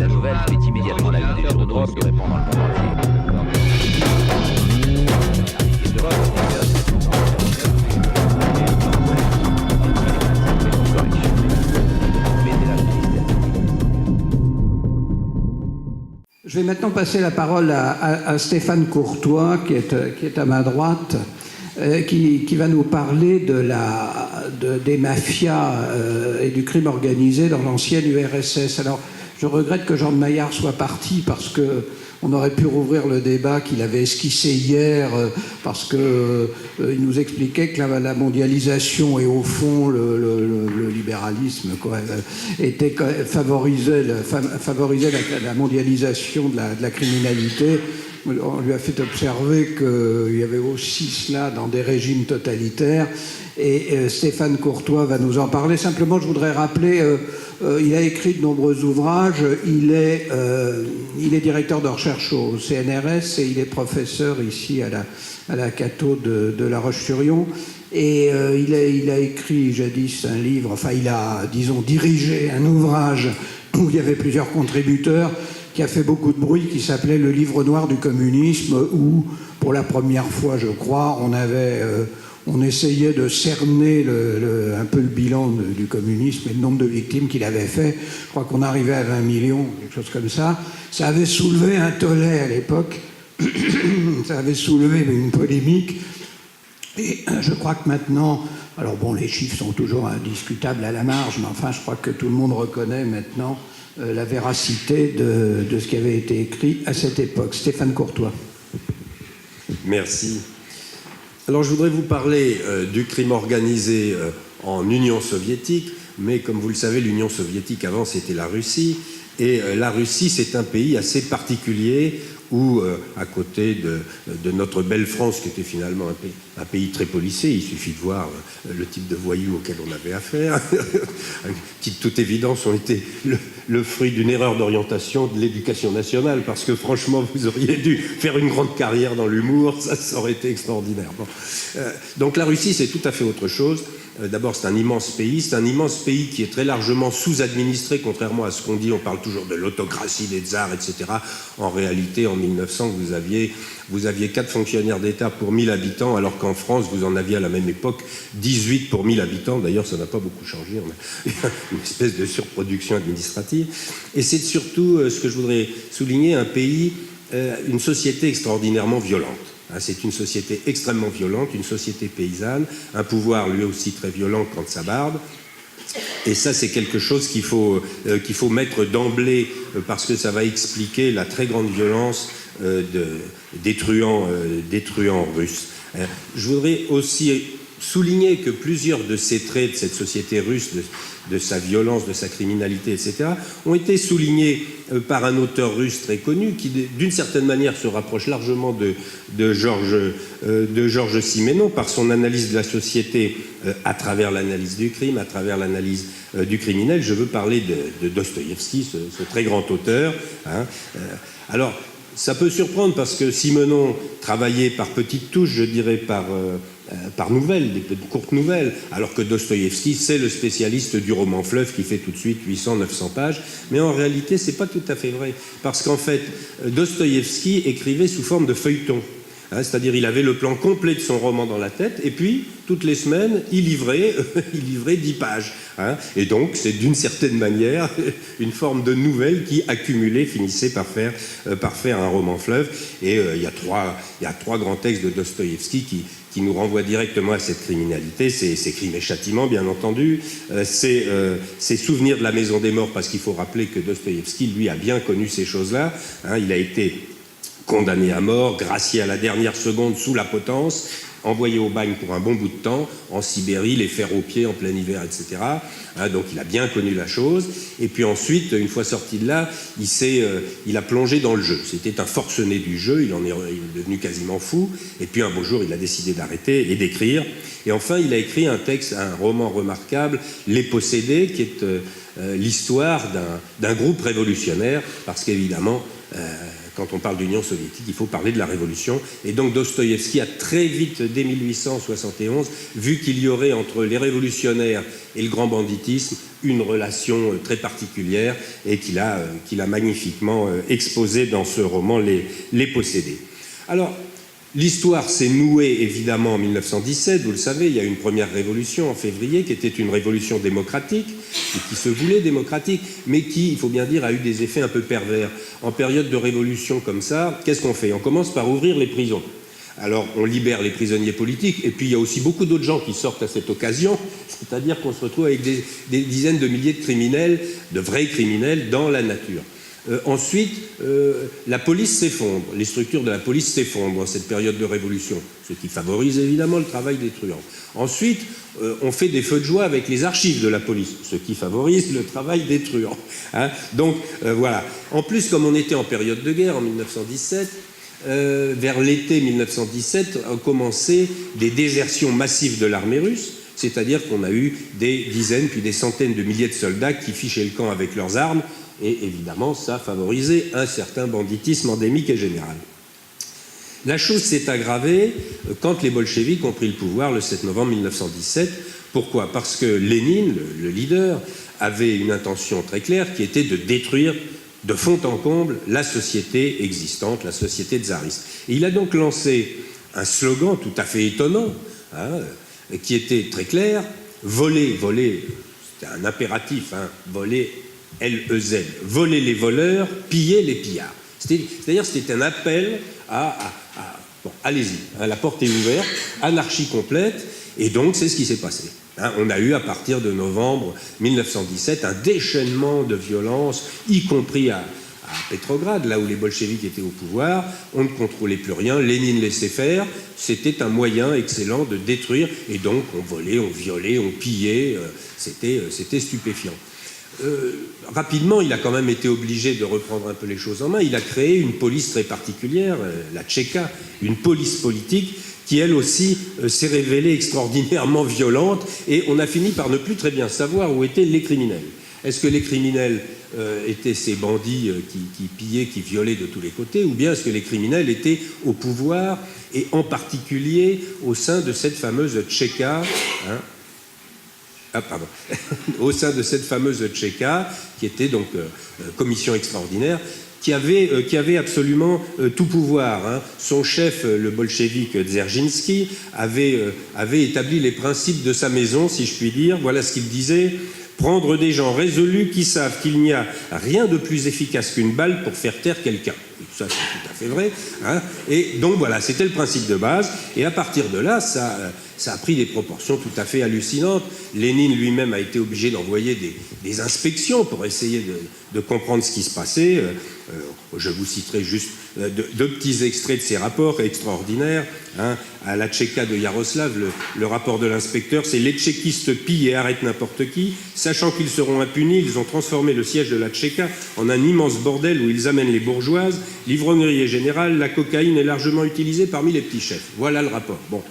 La nouvelle fait immédiatement la une des journaux et se répand dans le monde entier. Je vais maintenant passer la parole à Stéphane Courtois, qui est à ma droite, qui va nous parler des mafias et du crime organisé dans l'ancienne URSS. Alors, je regrette que Jean de Maillard soit parti parce qu'on aurait pu rouvrir le débat qu'il avait esquissé hier, parce qu'il nous expliquait que la mondialisation et au fond le libéralisme favorisait la mondialisation de la criminalité. On lui a fait observer qu'il y avait aussi cela dans des régimes totalitaires, et Stéphane Courtois va nous en parler. Simplement, je voudrais rappeler, il a écrit de nombreux ouvrages, il est directeur de recherche au CNRS et il est professeur ici à la Cato de La Roche-sur-Yon. Et il a écrit jadis un livre, enfin il a, disons, dirigé un ouvrage où il y avait plusieurs contributeurs, qui a fait beaucoup de bruit, qui s'appelait Le Livre Noir du communisme, où, pour la première fois, je crois, on essayait de cerner un peu le bilan du communisme et le nombre de victimes qu'il avait fait. Je crois qu'on arrivait à 20 millions, quelque chose comme ça. Ça avait soulevé un tollé à l'époque. Ça avait soulevé une polémique. Et je crois que maintenant, alors bon, les chiffres sont toujours indiscutables à la marge, mais enfin, je crois que tout le monde reconnaît maintenant la véracité de ce qui avait été écrit à cette époque. Stéphane Courtois. Merci. Alors, je voudrais vous parler du crime organisé en Union soviétique, mais comme vous le savez, l'Union soviétique avant, c'était la Russie. Et la Russie, c'est un pays assez particulier où, à côté de notre belle France, qui était finalement un pays très policé, il suffit de voir le type de voyous auquel on avait affaire, qui de toute évidence ont été le fruit d'une erreur d'orientation de l'éducation nationale, parce que franchement, vous auriez dû faire une grande carrière dans l'humour, ça aurait été extraordinaire. Bon. Donc la Russie, c'est tout à fait autre chose. D'abord, c'est un immense pays qui est très largement sous-administré, contrairement à ce qu'on dit. On parle toujours de l'autocratie des tsars, etc. En réalité, en 1900, vous aviez 4 fonctionnaires d'État pour 1000 habitants, alors qu'en France, vous en aviez à la même époque 18 pour 1000 habitants. D'ailleurs, ça n'a pas beaucoup changé. On a une espèce de surproduction administrative. Et c'est surtout, ce que je voudrais souligner, un pays, une société extraordinairement violente. C'est une société extrêmement violente, une société paysanne, un pouvoir lui aussi très violent quand ça barde. Et ça, c'est quelque chose qu'il faut mettre d'emblée, parce que ça va expliquer la très grande violence des truands russes. Je voudrais aussi souligner que plusieurs de ces traits de cette société russe, de sa violence, de sa criminalité, etc., ont été soulignés par un auteur russe très connu qui, d'une certaine manière, se rapproche largement de Georges Simenon par son analyse de la société à travers l'analyse du crime, à travers l'analyse du criminel. Je veux parler de Dostoïevski, ce très grand auteur. Alors, ça peut surprendre parce que Simenon travaillait par petites touches, je dirais par nouvelles, des courtes nouvelles, alors que Dostoïevski, c'est le spécialiste du roman fleuve qui fait tout de suite 800-900 pages. Mais en réalité, c'est pas tout à fait vrai. Parce qu'en fait, Dostoïevski écrivait sous forme de feuilleton. C'est-à-dire, il avait le plan complet de son roman dans la tête, et puis, toutes les semaines, il livrait 10 pages. Et donc, c'est d'une certaine manière une forme de nouvelle qui, accumulée, finissait par faire un roman fleuve. Et il y a trois grands textes de Dostoïevski qui nous renvoient directement à cette criminalité. C'est Crimes et Châtiments, bien entendu. C'est Souvenirs de la Maison des Morts, parce qu'il faut rappeler que Dostoïevski, lui, a bien connu ces choses-là. Il a été condamné à mort, gracié à la dernière seconde sous la potence, envoyé au bagne pour un bon bout de temps, en Sibérie, les fers aux pieds en plein hiver, etc. Donc il a bien connu la chose. Et puis ensuite, une fois sorti de là, il a plongé dans le jeu. C'était un forcené du jeu, il est devenu quasiment fou. Et puis un beau jour, il a décidé d'arrêter et d'écrire. Et enfin, il a écrit un roman remarquable, Les Possédés, qui est l'histoire d'un groupe révolutionnaire, parce qu'évidemment, quand on parle d'Union soviétique, il faut parler de la révolution. Et donc Dostoïevski a très vite, dès 1871, vu qu'il y aurait entre les révolutionnaires et le grand banditisme une relation très particulière et qu'il a magnifiquement exposé dans ce roman Les Possédés. Alors, l'histoire s'est nouée évidemment en 1917, vous le savez, il y a eu une première révolution en février qui était une révolution démocratique, et qui se voulait démocratique, mais qui, il faut bien dire, a eu des effets un peu pervers. En période de révolution comme ça, qu'est-ce qu'on fait? On commence par ouvrir les prisons. Alors, on libère les prisonniers politiques, et puis il y a aussi beaucoup d'autres gens qui sortent à cette occasion, c'est-à-dire qu'on se retrouve avec des dizaines de milliers de criminels, de vrais criminels, dans la nature. Ensuite, la police s'effondre, les structures de la police s'effondrent dans cette période de révolution, ce qui favorise évidemment le travail des truands. Ensuite, on fait des feux de joie avec les archives de la police, ce qui favorise le travail des truands. Hein. Donc, voilà. En plus, comme on était en période de guerre en 1917, vers l'été 1917, ont commencé des désertions massives de l'armée russe, c'est-à-dire qu'on a eu des dizaines puis des centaines de milliers de soldats qui fichaient le camp avec leurs armes, et évidemment, ça a favorisé un certain banditisme endémique et général. La chose s'est aggravée quand les bolcheviks ont pris le pouvoir le 7 novembre 1917. Pourquoi? Parce que Lénine, le leader, avait une intention très claire qui était de détruire de fond en comble la société existante, la société tsariste. Et il a donc lancé un slogan tout à fait étonnant, qui était très clair: voler, voler, c'était un impératif, voler, L-E-Z, voler les voleurs, piller les pillards. C'est-à-dire c'était un appel bon, allez-y, la porte est ouverte, anarchie complète, et donc c'est ce qui s'est passé. On a eu à partir de novembre 1917 un déchaînement de violence, y compris à Petrograd, là où les bolcheviks étaient au pouvoir. On ne contrôlait plus rien, Lénine laissait faire, c'était un moyen excellent de détruire, et donc on volait, on violait, on pillait, c'était stupéfiant. Rapidement, il a quand même été obligé de reprendre un peu les choses en main. Il a créé une police très particulière, la Tchéka, une police politique qui, elle aussi, s'est révélée extraordinairement violente, et on a fini par ne plus très bien savoir où étaient les criminels. Est-ce que les criminels étaient ces bandits qui pillaient, qui violaient de tous les côtés, ou bien est-ce que les criminels étaient au pouvoir, et en particulier au sein de cette fameuse Tchéka, au sein de cette fameuse Tchéka, qui était donc commission extraordinaire, qui avait absolument tout pouvoir. Son chef, le bolchevique Dzerzhinsky, avait établi les principes de sa maison, si je puis dire. Voilà ce qu'il disait: prendre des gens résolus qui savent qu'il n'y a rien de plus efficace qu'une balle pour faire taire quelqu'un. Ça, c'est tout à fait vrai. Et donc voilà, c'était le principe de base. Et à partir de là, ça a pris des proportions tout à fait hallucinantes. Lénine lui-même a été obligé d'envoyer des inspections pour essayer de comprendre ce qui se passait. Je vous citerai juste deux petits extraits de ces rapports extraordinaires. À la Tchéka de Yaroslav, le rapport de l'inspecteur, c'est: les tchéquistes pillent et arrêtent n'importe qui. Sachant qu'ils seront impunis, ils ont transformé le siège de la Tchéka en un immense bordel où ils amènent les bourgeoises. L'ivrognerie est générale, la cocaïne est largement utilisée parmi les petits chefs. Voilà le rapport. Bon.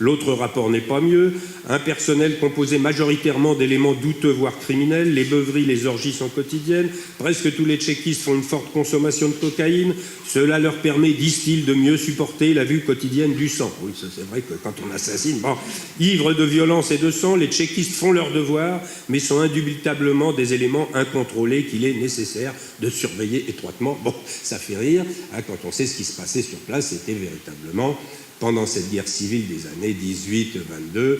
L'autre rapport n'est pas mieux. Un personnel composé majoritairement d'éléments douteux, voire criminels. Les beuveries, les orgies sont quotidiennes. Presque tous les tchéquistes font une forte consommation de cocaïne. Cela leur permet, disent-ils, de mieux supporter la vue quotidienne du sang. Oui, ça c'est vrai que quand on assassine, ivres de violence et de sang, les tchéquistes font leur devoir, mais sont indubitablement des éléments incontrôlés qu'il est nécessaire de surveiller étroitement. Bon, ça fait rire. Quand on sait ce qui se passait sur place, c'était véritablement, pendant cette guerre civile des années 18-22,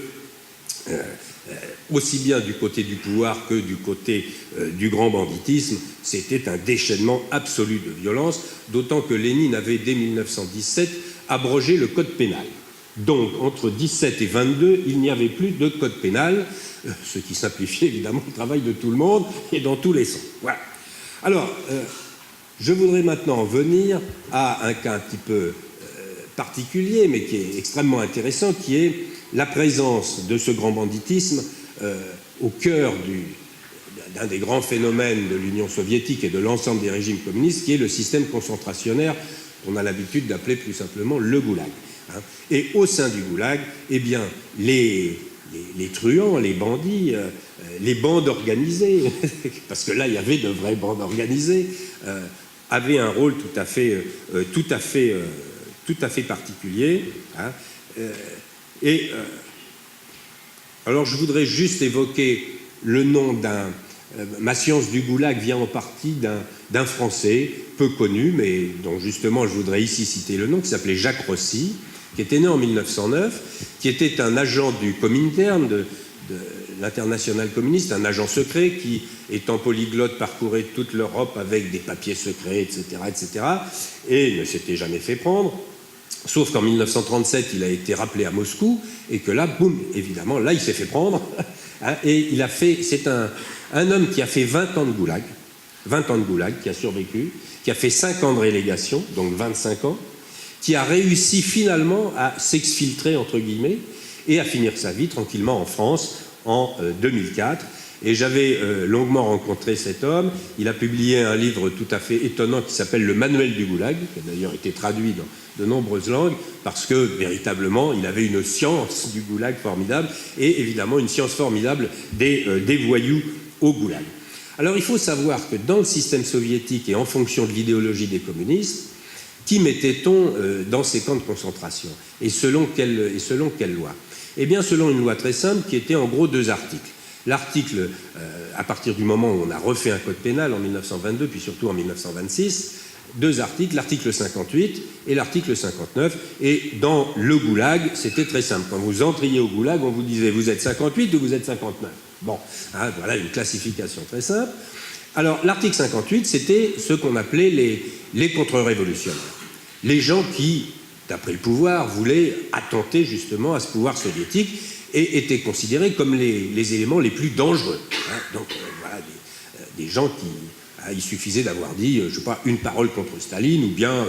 aussi bien du côté du pouvoir que du côté du grand banditisme, c'était un déchaînement absolu de violence, d'autant que Lénine avait, dès 1917, abrogé le code pénal. Donc, entre 17 et 22, il n'y avait plus de code pénal, ce qui simplifiait évidemment le travail de tout le monde et dans tous les sens. Voilà. Alors, je voudrais maintenant venir à un cas un petit peu particulier, mais qui est extrêmement intéressant, qui est la présence de ce grand banditisme au cœur d'un des grands phénomènes de l'Union soviétique et de l'ensemble des régimes communistes, qui est le système concentrationnaire qu'on a l'habitude d'appeler plus simplement le goulag. Et au sein du goulag, eh bien, les truands, les bandits, les bandes organisées, parce que là, il y avait de vraies bandes organisées, avait un rôle tout à fait particulier. Hein. Alors je voudrais juste évoquer le nom d'un... Ma science du goulag vient en partie d'un Français peu connu, mais dont justement je voudrais ici citer le nom, qui s'appelait Jacques Rossi, qui était né en 1909, qui était un agent du Comintern, de l'internationale communiste, un agent secret qui, étant polyglotte, parcourait toute l'Europe avec des papiers secrets, etc., et ne s'était jamais fait prendre. Sauf qu'en 1937, il a été rappelé à Moscou, et que là, boum, évidemment, là, il s'est fait prendre. Hein, et c'est un homme qui a fait 20 ans de goulag, qui a survécu, qui a fait 5 ans de relégation, donc 25 ans, qui a réussi finalement à s'exfiltrer, entre guillemets, et à finir sa vie tranquillement en France en 2004. Et j'avais longuement rencontré cet homme. Il a publié un livre tout à fait étonnant qui s'appelle « Le Manuel du goulag », qui a d'ailleurs été traduit dans de nombreuses langues, parce que véritablement, il avait une science du goulag formidable, et évidemment une science formidable des voyous au goulag. Alors il faut savoir que dans le système soviétique et en fonction de l'idéologie des communistes, qui mettait-on dans ces camps de concentration et selon quelle loi? Eh bien, selon une loi très simple qui était en gros 2 articles. L'article, à partir du moment où on a refait un code pénal en 1922, puis surtout en 1926, 2 articles, l'article 58 et l'article 59. Et dans le goulag, c'était très simple. Quand vous entriez au goulag, on vous disait vous êtes 58 ou vous êtes 59. Bon, hein, voilà une classification très simple. Alors, l'article 58, c'était ce qu'on appelait les contre-révolutionnaires. Les gens qui, d'après le pouvoir, voulaient attenter justement à ce pouvoir soviétique et étaient considérés comme les éléments les plus dangereux. Hein. Donc, voilà, des gens qui... il suffisait d'avoir dit, je ne sais pas, une parole contre Staline, ou bien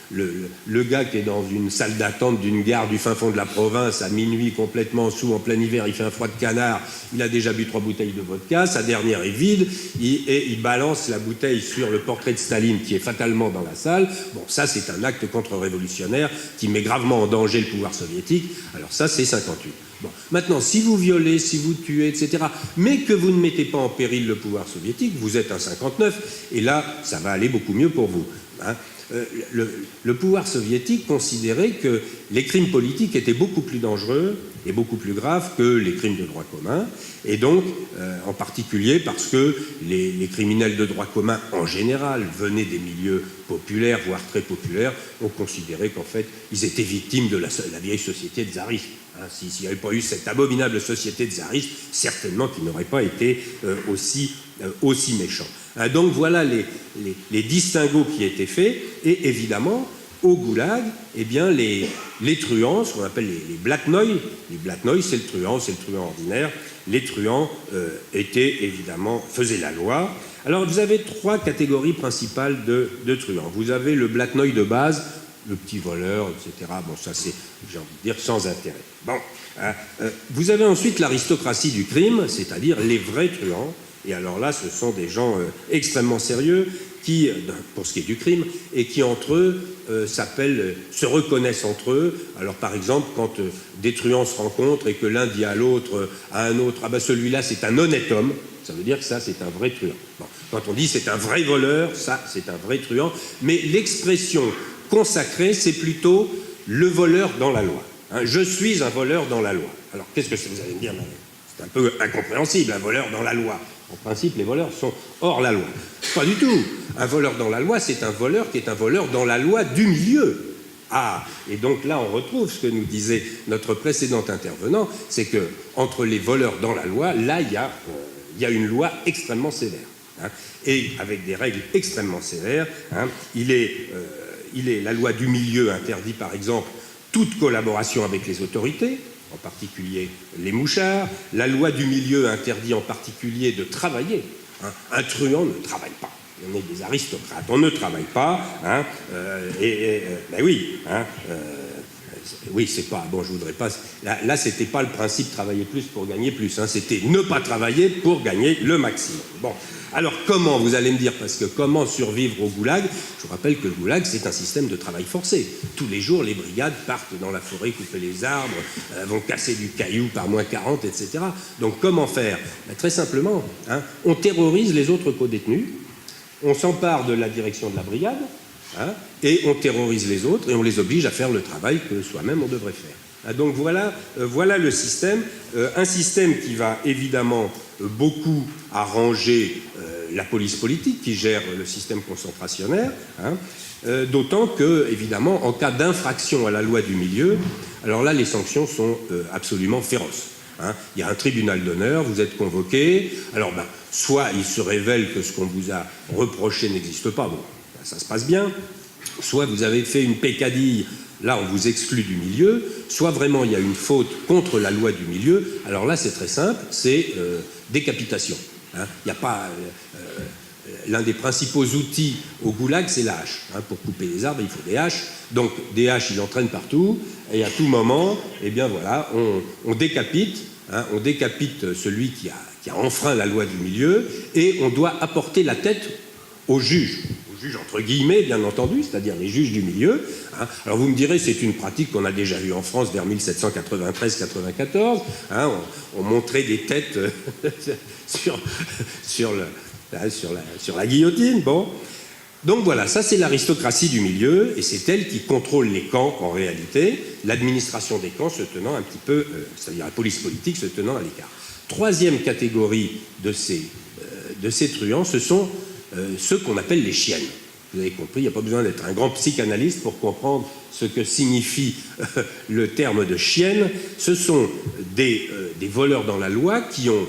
le gars qui est dans une salle d'attente d'une gare du fin fond de la province, à minuit, complètement sous, en plein hiver, il fait un froid de canard, il a déjà bu 3 bouteilles de vodka, sa dernière est vide, et il balance la bouteille sur le portrait de Staline qui est fatalement dans la salle. Bon, ça, c'est un acte contre-révolutionnaire qui met gravement en danger le pouvoir soviétique. Alors ça, c'est 58. Bon. Maintenant, si vous violez, si vous tuez, etc., mais que vous ne mettez pas en péril le pouvoir soviétique, vous êtes un 59, et là, ça va aller beaucoup mieux pour vous. Hein. Le pouvoir soviétique considérait que les crimes politiques étaient beaucoup plus dangereux et beaucoup plus graves que les crimes de droit commun, et donc, en particulier parce que les criminels de droit commun, en général, venaient des milieux populaires, voire très populaires, on considérait qu'en fait, ils étaient victimes de la vieille société tsarisme. Hein, s'il n'y avait pas eu cette abominable société tsarisme, certainement qu'ils n'auraient pas été aussi méchants. Hein, donc voilà les distinguos qui étaient faits, et évidemment, au goulag, eh bien, les truands, ce qu'on appelle les blatnoïs, c'est le truand ordinaire, les truands faisaient la loi. Alors vous avez 3 catégories principales de truands. Vous avez le blatnoï de base, le petit voleur, etc. Bon, ça c'est, j'ai envie de dire, sans intérêt. Bon, vous avez ensuite l'aristocratie du crime, c'est-à-dire les vrais truands. Et alors là, ce sont des gens extrêmement sérieux qui, pour ce qui est du crime, et qui entre eux se reconnaissent entre eux. Alors par exemple, quand des truands se rencontrent et que l'un dit à l'autre, à un autre, ah ben celui-là c'est un honnête homme, ça veut dire que ça c'est un vrai truand. Bon. Quand on dit c'est un vrai voleur, ça c'est un vrai truand, mais l'expression consacrée c'est plutôt le voleur dans la loi. Hein, je suis un voleur dans la loi. Alors qu'est-ce que c'est, vous allez me dire, c'est un peu incompréhensible, un voleur dans la loi. En principe, les voleurs sont hors la loi. Pas du tout. Un voleur dans la loi, c'est un voleur qui est un voleur dans la loi du milieu. Ah, et donc là, on retrouve ce que nous disait notre précédent intervenant, c'est que entre les voleurs dans la loi, là, il y a une loi extrêmement sévère. Hein, et avec des règles extrêmement sévères. Hein, la loi du milieu interdit, par exemple, toute collaboration avec les autorités, en particulier les mouchards. La loi du milieu interdit en particulier de travailler. Hein. Un truand ne travaille pas. On est des aristocrates, on ne travaille pas. Hein. Ben oui. Hein. Oui, c'est pas... Bon, je voudrais pas... Là c'était pas le principe travailler plus pour gagner plus. Hein. C'était ne pas travailler pour gagner le maximum. Bon. Alors comment, vous allez me dire, parce que comment survivre au goulag? Je vous rappelle que le goulag, c'est un système de travail forcé. Tous les jours, les brigades partent dans la forêt, couper les arbres, vont casser du caillou par moins 40, etc. Donc comment faire? Ben, très simplement, hein, on terrorise les autres co-détenus, On s'empare de la direction de la brigade, hein, et on terrorise les autres et on les oblige à faire le travail que soi-même on devrait faire. Donc voilà le système, un système qui va évidemment beaucoup arranger la police politique qui gère le système concentrationnaire, hein, d'autant que, évidemment, en cas d'infraction à la loi du milieu, alors là, les sanctions sont absolument féroces. Hein. Il y a un tribunal d'honneur, vous êtes convoqué, alors soit il se révèle que ce qu'on vous a reproché n'existe pas, bon, ça se passe bien, soit vous avez fait une peccadille, là on vous exclut du milieu, soit vraiment il y a une faute contre la loi du milieu, alors là c'est très simple, c'est décapitation. Hein. Il n'y a pas... l'un des principaux outils au goulag, c'est la hache. Hein, pour couper les arbres, il faut des haches. Donc, des haches, il en traîne partout. Et à tout moment, eh bien voilà, on décapite. Hein, on décapite celui qui a enfreint la loi du milieu. Et on doit apporter la tête au juge. Au juge, entre guillemets, bien entendu, c'est-à-dire les juges du milieu. Hein. Alors, vous me direz, c'est une pratique qu'on a déjà vue en France vers 1793-94. Hein, on montrait des têtes sur la guillotine, bon. Donc voilà, ça c'est l'aristocratie du milieu, et c'est elle qui contrôle les camps en réalité, l'administration des camps se tenant un petit peu, c'est-à-dire la police politique se tenant à l'écart. Troisième catégorie de ces truands, ce sont ceux qu'on appelle les chiennes. Vous avez compris, il n'y a pas besoin d'être un grand psychanalyste pour comprendre ce que signifie le terme de chienne. Ce sont des voleurs dans la loi qui ont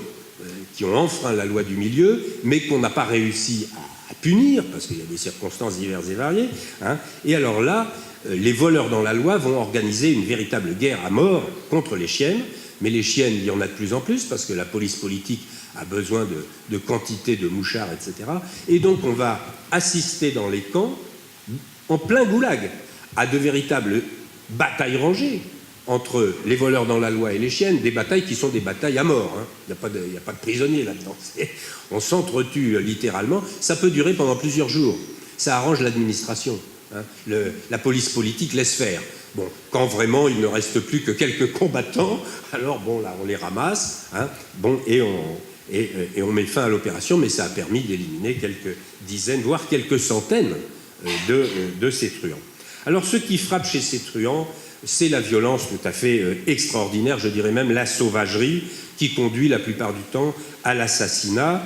enfreint la loi du milieu, mais qu'on n'a pas réussi à punir, parce qu'il y a des circonstances diverses et variées. Hein. Et alors là, les voleurs dans la loi vont organiser une véritable guerre à mort contre les chiennes, mais les chiennes, il y en a de plus en plus, parce que la police politique a besoin de quantité de mouchards, etc. Et donc on va assister dans les camps, en plein goulag, à de véritables batailles rangées entre les voleurs dans la loi et les chiennes, des batailles qui sont des batailles à mort. Hein. Il n'y a pas de prisonniers là-dedans. On s'entretue littéralement. Ça peut durer pendant plusieurs jours. Ça arrange l'administration. Hein. La police politique laisse faire. Bon, quand vraiment il ne reste plus que quelques combattants, alors bon, là on les ramasse, hein, bon, et on met fin à l'opération, mais ça a permis d'éliminer quelques dizaines, voire quelques centaines de ces truands. Alors ce qui frappe chez ces truands, c'est la violence tout à fait extraordinaire, je dirais même la sauvagerie, qui conduit la plupart du temps à l'assassinat.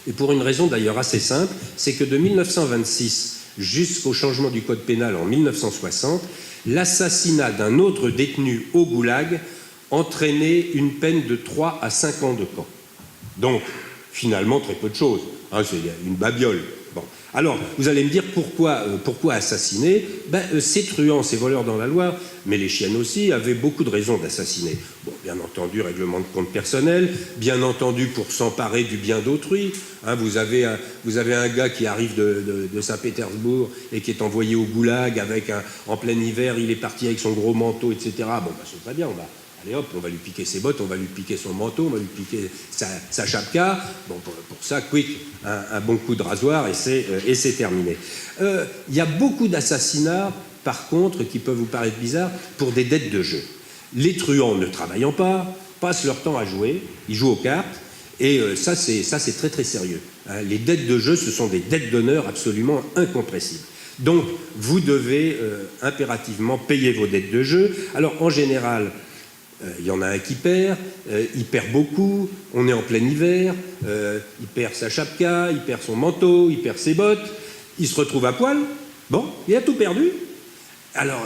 Et pour une raison d'ailleurs assez simple, c'est que de 1926 jusqu'au changement du code pénal en 1960, l'assassinat d'un autre détenu au goulag entraînait une peine de 3 à 5 ans de camp. Donc, finalement, très peu de choses. Hein, c'est une babiole. Bon. Alors, vous allez me dire pourquoi assassiner ? Ces truands, ces voleurs dans la loi, mais les chiennes aussi, avaient beaucoup de raisons d'assassiner. Bon, bien entendu, règlement de compte personnel, bien entendu pour s'emparer du bien d'autrui. Hein, vous avez un gars qui arrive de Saint-Pétersbourg et qui est envoyé au goulag en plein hiver, il est parti avec son gros manteau, etc. Bon, c'est très bien, allez hop, on va lui piquer ses bottes, on va lui piquer son manteau, on va lui piquer sa chapka. Bon, pour ça, quick, un bon coup de rasoir et c'est terminé. Il y a beaucoup d'assassinats, par contre, qui peuvent vous paraître bizarres, pour des dettes de jeu. Les truands, ne travaillant pas, passent leur temps à jouer, ils jouent aux cartes, et ça c'est très très sérieux. Hein, les dettes de jeu, ce sont des dettes d'honneur absolument incompressibles. Donc, vous devez impérativement payer vos dettes de jeu. Alors, en général, il y en a un qui perd, il perd beaucoup, on est en plein hiver, il perd sa chapka, il perd son manteau, il perd ses bottes, il se retrouve à poil, bon, il a tout perdu. Alors,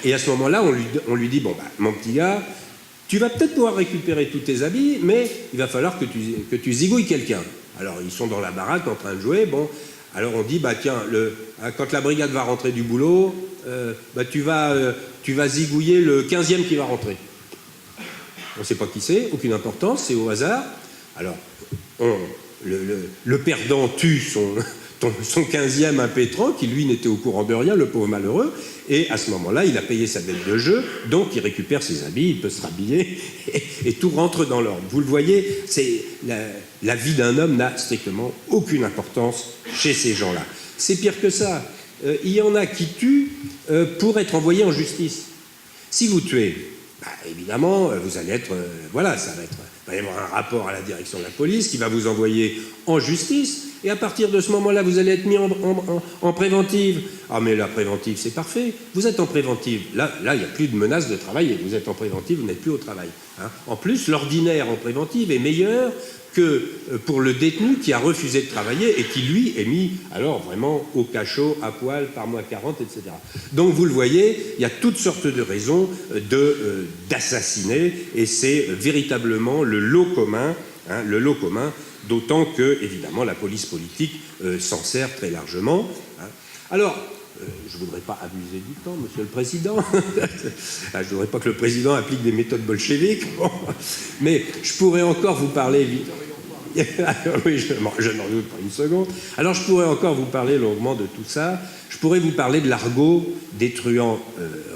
et à ce moment-là, on lui dit, bon, mon petit gars, tu vas peut-être pouvoir récupérer tous tes habits, mais il va falloir que tu zigouilles quelqu'un. Alors, ils sont dans la baraque en train de jouer, bon, alors on dit, tiens, quand la brigade va rentrer du boulot, tu vas zigouiller le 15e qui va rentrer. On ne sait pas qui c'est, aucune importance, c'est au hasard. Alors, le perdant tue son 15e impétrant, qui lui n'était au courant de rien, le pauvre malheureux, et à ce moment-là, il a payé sa dette de jeu, donc il récupère ses habits, il peut se rhabiller, et tout rentre dans l'ordre. Vous le voyez, la vie d'un homme n'a strictement aucune importance chez ces gens-là. C'est pire que ça. Il y en a qui tuent pour être envoyés en justice. Si vous tuez, évidemment, vous allez être... il va y avoir un rapport à la direction de la police qui va vous envoyer en justice, Et à partir de ce moment-là, vous allez être mis en préventive. Ah, mais la préventive, c'est parfait. Vous êtes en préventive. Là, il n'y a plus de menace de travailler. Vous êtes en préventive, vous n'êtes plus au travail. Hein. En plus, l'ordinaire en préventive est meilleur que pour le détenu qui a refusé de travailler et qui, lui, est mis alors vraiment au cachot, à poil, par mois 40, etc. Donc, vous le voyez, il y a toutes sortes de raisons d'assassiner, et c'est véritablement le lot commun, hein, le lot commun, d'autant que, évidemment, la police politique s'en sert très largement. Hein. Alors, je ne voudrais pas abuser du temps, Monsieur le Président. Je ne voudrais pas que le Président applique des méthodes bolcheviques. Bon. Mais je pourrais encore vous parler... Oui, je n'en doute pas une seconde. Alors, je pourrais encore vous parler longuement de tout ça. Je pourrais vous parler de l'argot des truands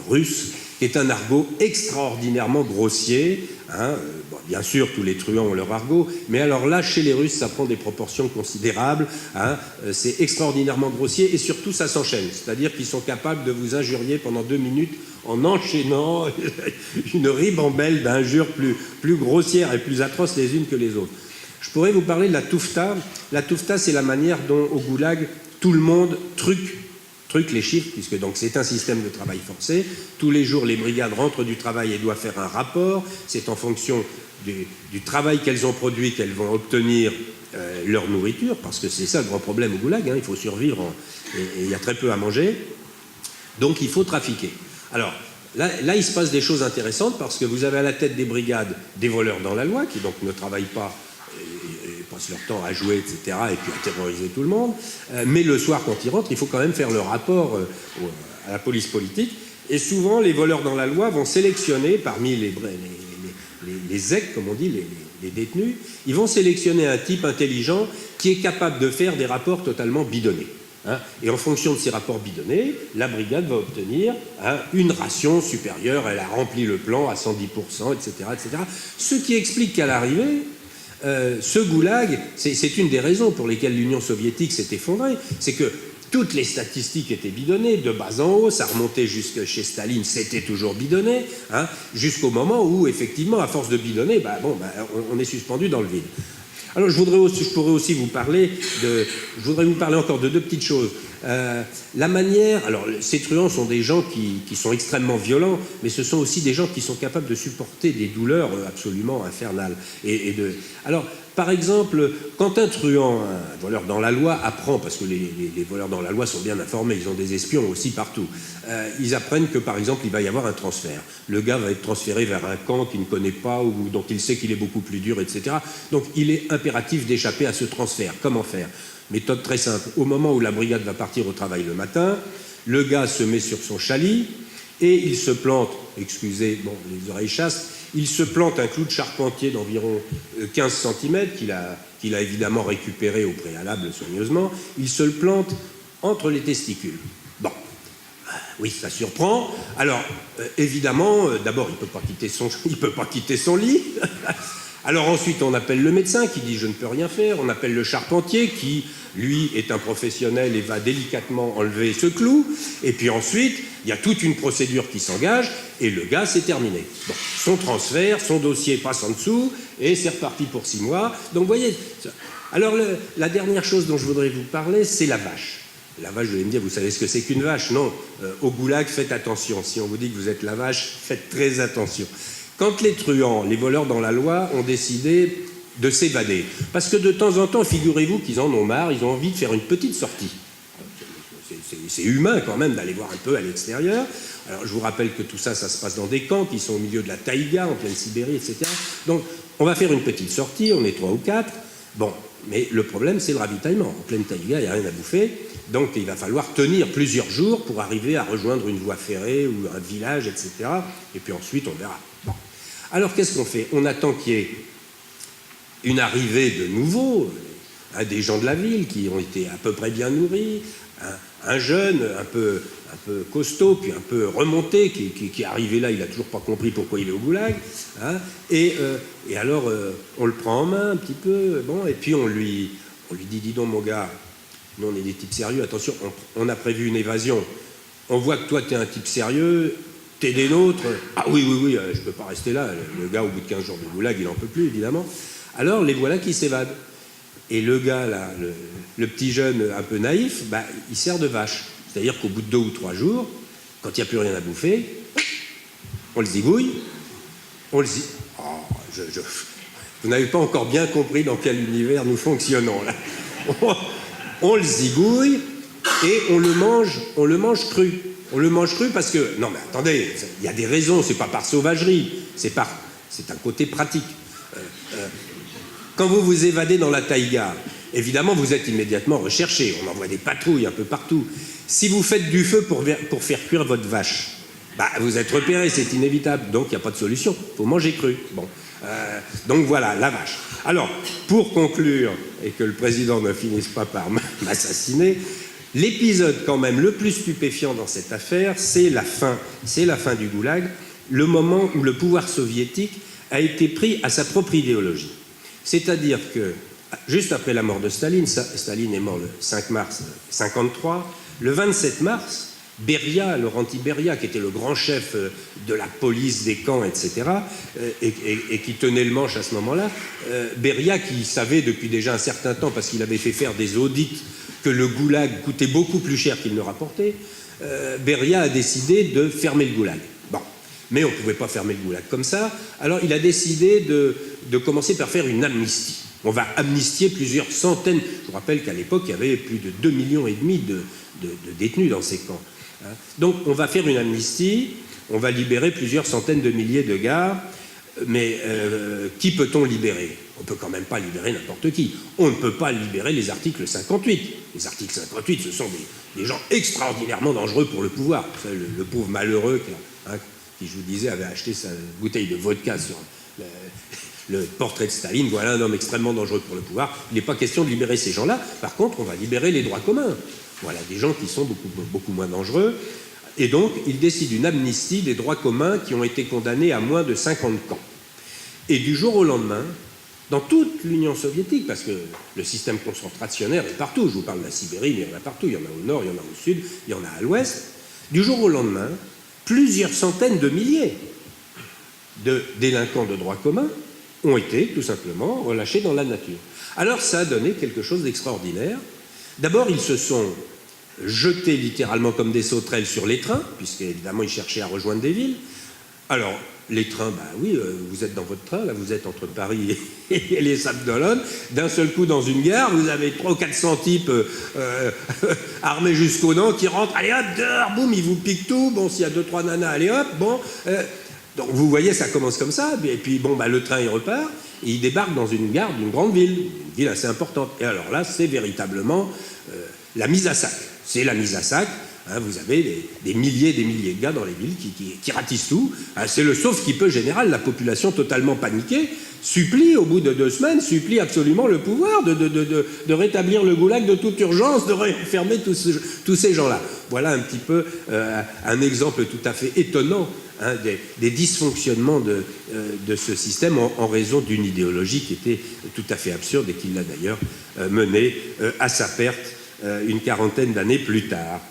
russes, qui est un argot extraordinairement grossier. Hein. Bon, bien sûr, tous les truands ont leur argot, mais alors là, chez les Russes, ça prend des proportions considérables. Hein. C'est extraordinairement grossier, et surtout, ça s'enchaîne. C'est-à-dire qu'ils sont capables de vous injurier pendant 2 minutes en enchaînant une ribambelle d'injures plus grossières et plus atroces les unes que les autres. Je pourrais vous parler de la toufta. La toufta, c'est la manière dont, au goulag, tout le monde truque les chiffres, puisque donc c'est un système de travail forcé. Tous les jours, les brigades rentrent du travail et doivent faire un rapport. C'est en fonction du travail qu'elles ont produit qu'elles vont obtenir leur nourriture, parce que c'est ça le grand problème au goulag, hein, il faut survivre et il y a très peu à manger. Donc il faut trafiquer. Alors, là, il se passe des choses intéressantes, parce que vous avez à la tête des brigades des voleurs dans la loi, qui donc ne travaillent pas et passent leur temps à jouer, etc., et puis à terroriser tout le monde. Mais le soir, quand ils rentrent, il faut quand même faire le rapport à la police politique. Et souvent, les voleurs dans la loi vont sélectionner, parmi les zèques, comme on dit, les détenus, ils vont sélectionner un type intelligent qui est capable de faire des rapports totalement bidonnés. Hein. Et en fonction de ces rapports bidonnés, la brigade va obtenir une ration supérieure, elle a rempli le plan à 110%, etc., etc. Ce qui explique qu'à l'arrivée, ce goulag, c'est une des raisons pour lesquelles l'Union soviétique s'est effondrée, c'est que toutes les statistiques étaient bidonnées, de bas en haut, ça remontait jusque chez Staline, c'était toujours bidonné, hein, jusqu'au moment où, effectivement, à force de bidonner, on est suspendu dans le vide. Alors, je pourrais aussi vous parler encore de 2 petites choses. La manière... Alors, ces truands sont des gens qui sont extrêmement violents, mais ce sont aussi des gens qui sont capables de supporter des douleurs absolument infernales. Alors, par exemple, quand un truand, un voleur dans la loi, apprend, parce que les voleurs dans la loi sont bien informés, ils ont des espions aussi partout, ils apprennent que, par exemple, il va y avoir un transfert. Le gars va être transféré vers un camp qu'il ne connaît pas, ou dont il sait qu'il est beaucoup plus dur, etc. Donc, il est impératif d'échapper à ce transfert. Comment faire ? Méthode très simple. Au moment où la brigade va partir au travail le matin, le gars se met sur son chalit et il se plante, excusez, les oreilles chastes, il se plante un clou de charpentier d'environ 15 cm qu'il a évidemment récupéré au préalable soigneusement. Il se le plante entre les testicules. Bon, oui, ça surprend. Alors, évidemment, d'abord, il ne peut pas quitter son lit. Alors ensuite, on appelle le médecin qui dit « je ne peux rien faire ». On appelle le charpentier qui, lui, est un professionnel et va délicatement enlever ce clou. Et puis ensuite, il y a toute une procédure qui s'engage et le gars, c'est terminé. Bon, son transfert, son dossier passe en dessous et c'est reparti pour 6 mois. Donc vous voyez... Alors la dernière chose dont je voudrais vous parler, c'est la vache. La vache, vous allez me dire, vous savez ce que c'est qu'une vache? Non, au goulag, faites attention. Si on vous dit que vous êtes la vache, faites très attention. Quand les truands, les voleurs dans la loi, ont décidé de s'évader, parce que de temps en temps, figurez-vous qu'ils en ont marre, ils ont envie de faire une petite sortie. C'est humain quand même d'aller voir un peu à l'extérieur. Alors je vous rappelle que tout ça, ça se passe dans des camps qui sont au milieu de la taïga, en pleine Sibérie, etc. Donc on va faire une petite sortie, on est 3 ou 4. Bon, mais le problème, c'est le ravitaillement. En pleine taïga, il n'y a rien à bouffer. Donc il va falloir tenir plusieurs jours pour arriver à rejoindre une voie ferrée ou un village, etc. Et puis ensuite, on verra. Bon. Alors qu'est-ce qu'on fait? On attend qu'il y ait une arrivée de nouveaux, des gens de la ville qui ont été à peu près bien nourris, un jeune un peu costaud, puis un peu remonté, qui est arrivé là, il n'a toujours pas compris pourquoi il est au goulag. Hein, et alors, on le prend en main un petit peu, bon, et puis on lui dit, dis donc mon gars, nous on est des types sérieux, attention, on a prévu une évasion. On voit que toi tu es un type sérieux, t'es des nôtres. Ah oui, je peux pas rester là. Le gars, au bout de 15 jours de goulag, il en peut plus, évidemment. Alors, les voilà qui s'évadent. Et le gars, là, le petit jeune un peu naïf, bah, il sert de vache. C'est-à-dire qu'au bout de 2 ou 3 jours, quand il n'y a plus rien à bouffer, on le zigouille, on le zigouille. Oh, vous n'avez pas encore bien compris dans quel univers nous fonctionnons, là. On le zigouille et on le mange cru. On le mange cru parce que... Non mais attendez, il y a des raisons, c'est pas par sauvagerie, c'est un côté pratique. Quand vous vous évadez dans la taïga, évidemment vous êtes immédiatement recherché, on envoie des patrouilles un peu partout. Si vous faites du feu pour faire cuire votre vache, bah, vous êtes repéré, c'est inévitable, donc il n'y a pas de solution, il faut manger cru. Bon. Donc voilà, la vache. Alors, pour conclure, et que le président ne finisse pas par m'assassiner, l'épisode quand même le plus stupéfiant dans cette affaire, c'est la fin du goulag, le moment où le pouvoir soviétique a été pris à sa propre idéologie. C'est-à-dire que, juste après la mort de Staline, Staline est mort le 5 mars 1953, le 27 mars, Beria, Laurenti Beria, qui était le grand chef de la police des camps, etc., et qui tenait le manche à ce moment-là, Beria, qui savait depuis déjà un certain temps, parce qu'il avait fait faire des audits, que le goulag coûtait beaucoup plus cher qu'il ne rapportait, Beria a décidé de fermer le goulag. Bon, mais on ne pouvait pas fermer le goulag comme ça, alors il a décidé de commencer par faire une amnistie. On va amnistier plusieurs centaines. Je vous rappelle qu'à l'époque, il y avait plus de 2,5 millions de détenus dans ces camps. Donc on va faire une amnistie, on va libérer plusieurs centaines de milliers de gars, mais qui peut-on libérer? On ne peut quand même pas libérer n'importe qui. On ne peut pas libérer les articles 58. Les articles 58, ce sont des gens extraordinairement dangereux pour le pouvoir. Vous savez, le pauvre malheureux qui, je vous disais, avait acheté sa bouteille de vodka sur le portrait de Staline, voilà un homme extrêmement dangereux pour le pouvoir. Il n'est pas question de libérer ces gens-là. Par contre, on va libérer les droits communs. Voilà, des gens qui sont beaucoup moins dangereux. Et donc, il décide une amnistie des droits communs qui ont été condamnés à moins de 50 camps. Et du jour au lendemain, dans toute l'Union soviétique, parce que le système concentrationnaire est partout, je vous parle de la Sibérie, mais il y en a partout, il y en a au nord, il y en a au sud, il y en a à l'ouest, du jour au lendemain, plusieurs centaines de milliers de délinquants de droit commun ont été tout simplement relâchés dans la nature. Alors ça a donné quelque chose d'extraordinaire. D'abord, ils se sont jetés littéralement comme des sauterelles sur les trains, puisqu'évidemment ils cherchaient à rejoindre des villes. Alors, les trains, bah oui, vous êtes dans votre train, là vous êtes entre Paris et les Sables d'Olonne. D'un seul coup, dans une gare, vous avez 300 ou 400 types armés jusqu'aux dents qui rentrent, allez hop, dehors, boum, ils vous piquent tout. Bon, s'il y a 2-3 nanas, allez hop, bon. Donc vous voyez, ça commence comme ça, et puis bon, bah, le train il repart, et il débarque dans une gare d'une grande ville, une ville assez importante. Et alors là, c'est véritablement la mise à sac. C'est la mise à sac. Hein, vous avez des milliers et des milliers de gars dans les villes qui ratissent tout. Hein, c'est le sauf-qui-peut général. La population totalement paniquée supplie, au bout de 2 semaines, supplie absolument le pouvoir de rétablir le goulag de toute urgence, de refermer tous ces gens-là. Voilà un petit peu un exemple tout à fait étonnant hein, des dysfonctionnements de ce système en raison d'une idéologie qui était tout à fait absurde et qui l'a d'ailleurs mené à sa perte une quarantaine d'années plus tard.